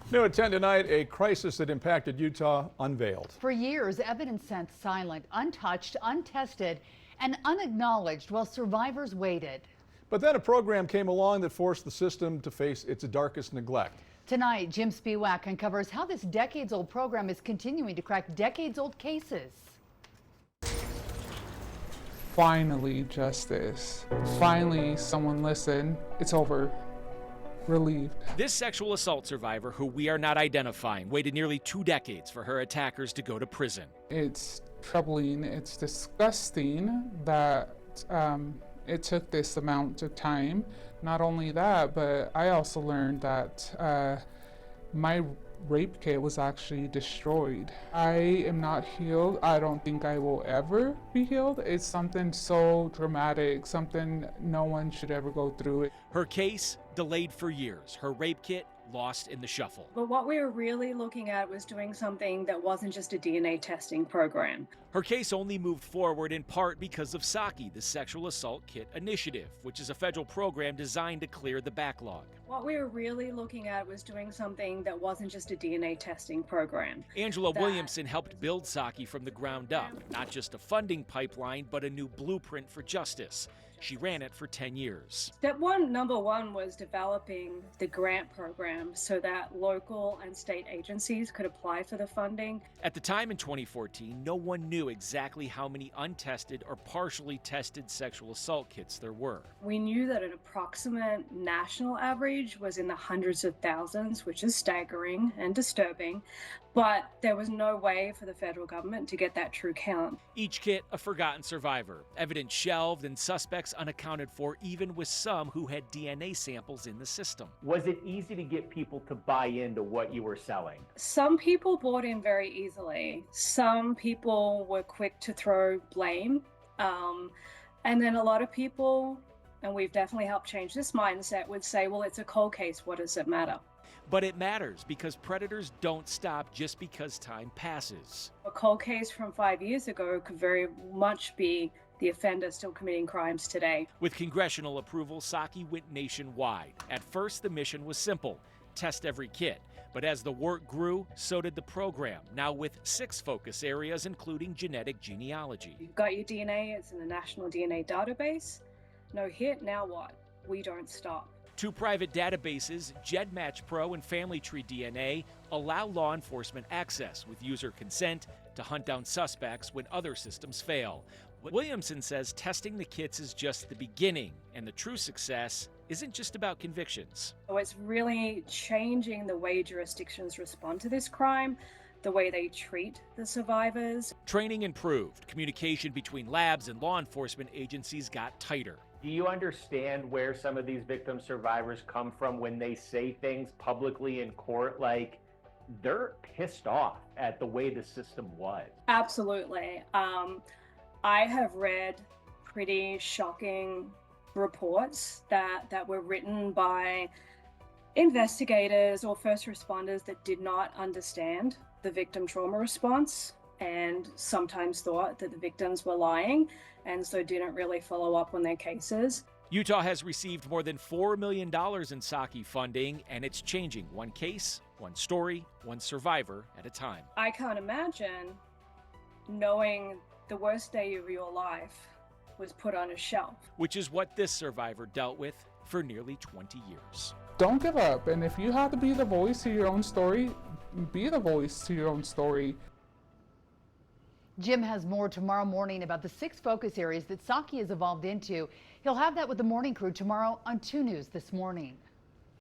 New at 10 tonight, a crisis that impacted Utah unveiled. For years, evidence sent silent, untouched, untested, and unacknowledged while survivors waited. But then a program came along that forced the system to face its darkest neglect. Tonight, Jim Spiewak uncovers how this decades-old program is continuing to crack decades-old cases. Finally, justice. Finally, someone listened. It's over. Relieved. This sexual assault survivor, who we are not identifying, waited nearly 2 decades for her attackers to go to prison. It's troubling. It's disgusting that it took this amount of time. Not only that, but I also learned that my rape kit was actually destroyed. I am not healed. I don't think I will ever be healed. It's something so dramatic, something no one should ever go through. Her case delayed for years. Her rape kit lost in the shuffle. But what we were really looking at was doing something that wasn't just a DNA testing program. Her case only moved forward in part because of SAKI, the Sexual Assault Kit Initiative, which is a federal program designed to clear the backlog. What we were really looking at was doing something that wasn't just a DNA testing program. Angela Williamson helped build SAKI from the ground up, not just a funding pipeline, but a new blueprint for justice. She ran it for 10 years. Number one was developing the grant program so that local and state agencies could apply for the funding. At the time in 2014, no one knew exactly how many untested or partially tested sexual assault kits there were. We knew that an approximate national average was in the hundreds of thousands, which is staggering and disturbing, but there was no way for the federal government to get that true count. Each kit a forgotten survivor, evidence shelved and suspects unaccounted for, even with some who had DNA samples in the system. Was it easy to get people to buy into what you were selling? Some people bought in very easily. Some people were quick to throw blame. And then a lot of people, and we've definitely helped change this mindset, would say, well, it's a cold case, what does it matter? But it matters because predators don't stop just because time passes. A cold case from 5 years ago could very much be the offender still committing crimes today. With congressional approval, SAKI went nationwide. At first, the mission was simple: test every kit. But as the work grew, so did the program, now with 6 focus areas, including genetic genealogy. You've got your DNA, it's in the National DNA Database. No hit, now what? We don't stop. 2 private databases, GEDmatch Pro and Family Tree DNA, allow law enforcement access with user consent to hunt down suspects when other systems fail. Williamson says testing the kits is just the beginning, and the true success isn't just about convictions. So it's really changing the way jurisdictions respond to this crime, the way they treat the survivors. Training improved. Communication between labs and law enforcement agencies got tighter. Do you understand where some of these victim survivors come from when they say things publicly in court like they're pissed off at the way the system was? Absolutely. I have read pretty shocking reports that were written by investigators or first responders that did not understand the victim trauma response and sometimes thought that the victims were lying and so didn't really follow up on their cases. Utah has received more than $4 million in SAKI funding, and it's changing one case, one story, one survivor at a time. I can't imagine knowing the worst day of your life was put on a shelf. Which is what this survivor dealt with for nearly 20 years. Don't give up, and if you have to be the voice to your own story, be the voice to your own story. Jim has more tomorrow morning about the 6 focus areas that SAKI has evolved into. He'll have that with the morning crew tomorrow on 2 News This Morning.